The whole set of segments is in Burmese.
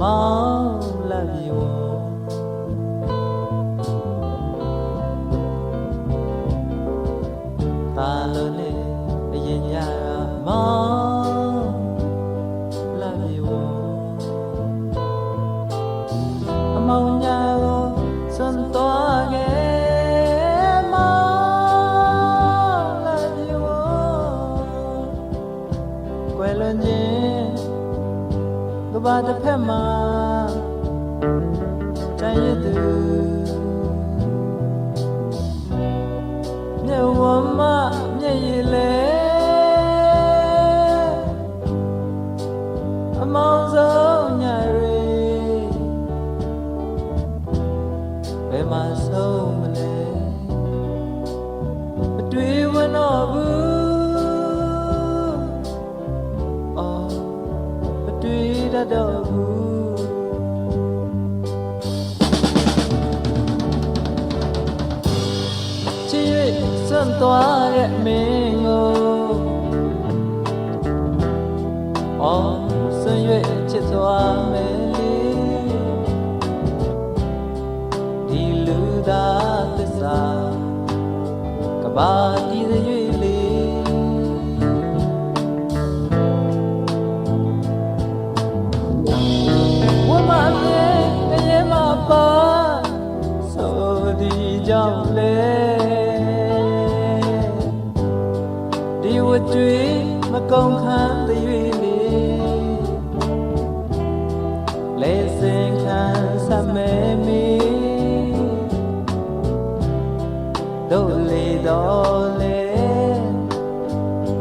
မောင်းလာပြီဝပါလို့နေအရင်ညရာမောင်းလာပြီဝအမောင်ညာကိုစွန့်သွားခဲ့မောင်းလာပြီဝကွယ်လွန်ခြင်းကဘာတစ်ဖက်မှာတိုင်ရသူမျက်ဝန်းမမျက်ရည်လဲအမောင်ဆုံးညရီဘယ်မှာဆုံးမလဲမတွေ့ဝတော့ဘူးအော်မတွေ့တတ်တော့ဘူးချစ်၍စွန့်သွားတဲ့မင်းကိုအော်စွန့်၍ချစ်သွားမယ်ဒီလူသားသစ္စာကဘာတည်ရွေ့လေဝမမြေအရင်မပါဆိုဒီကြောင့်လေဒီဝတ္တွေမကုန်ခန်းသွေးလေလေစင်ခံစမဲမီတို့လေတော်လေ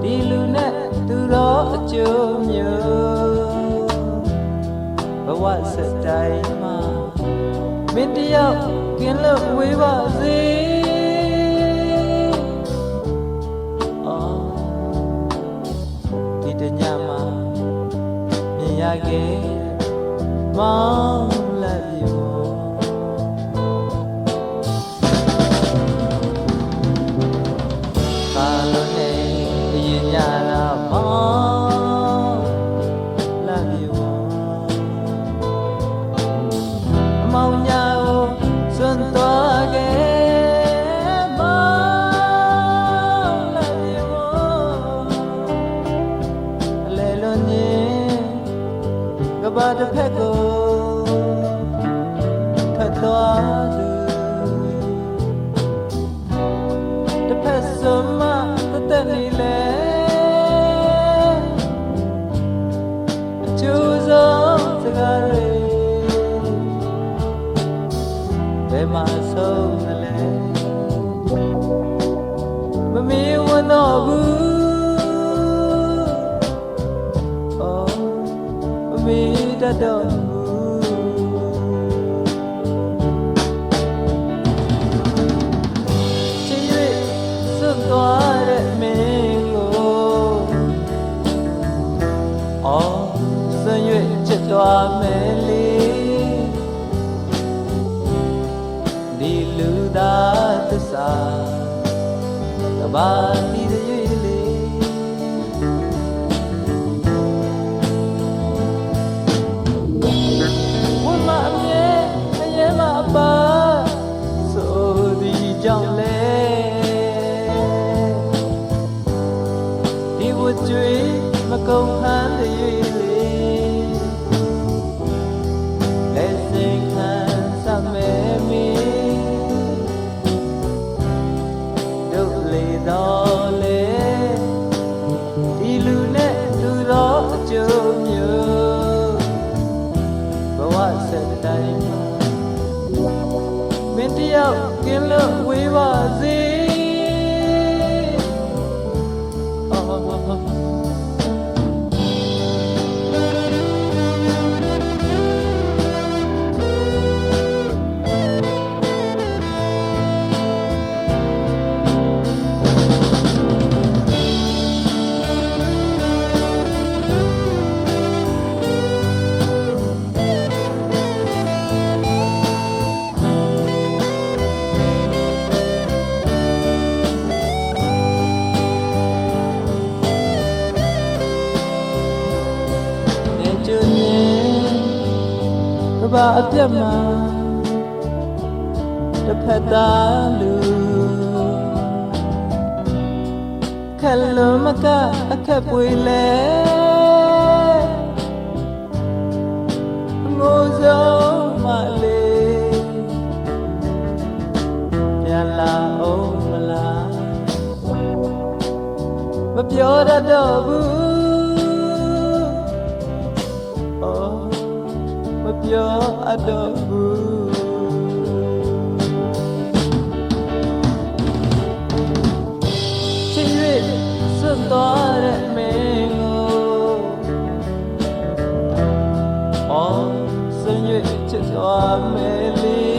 ဒီလူနဲ့သူတော်အကျိုးမျိုးဘဝစတိုင်းမှာမင်းတယောက်ကင်းလို့ဝေးပါစေဒီတညမှာမြင်ရခဲ့မောင်းလာပြီပါလို့နေအရင်ညရာမောင်းလာပြီအမောင်ညာကိုစွန့်သွားခဲ့မောင်းလာပြီအလဲလွန်ခြင်းကဘာတစ်ဖက်ကိုထပ်သွားသူတစ်ဖက်စွန်မသက်နေလေအကျိုးဆုံးစကားတွေဘယ်မှာဆုံးမလဲမမီးဝန်တော့ဘူးအော်မမီးတတ်တော့သွားတဲ့မင်းကိုအော်စွန့်၍ချစ်သွားမယ်လေဒီလူသားသစ္စာကဘာတည်ရွေ့လေဝမအမြဲအရင်မပါဆိုဒီကြောင့်လေကျွေးမကုန်ဟန်တွေလေလက်စင်ခံစမဲမီတို့လေတော်လေဒီလူနဲ့လူတော်အကျိုးမျိုးဘဝဆက်တိုင်းမင်းတယောက်ကင်းလို့ဝေးပါစေ ဘာအပြတ်မှာတစ်ဖက်သားလူခက်လုံးမကအခက်ပွေလဲငိုဆုံးမလေးပြန်လာအောင်မလားမပြောတတ်တော့ဘူးအော်မပြောအပ်တော့ဘူးချစ်၍စွန့်သွားတဲ့မင်းကိုအော်စွန့်၍ချစ်သွားမယ်လေ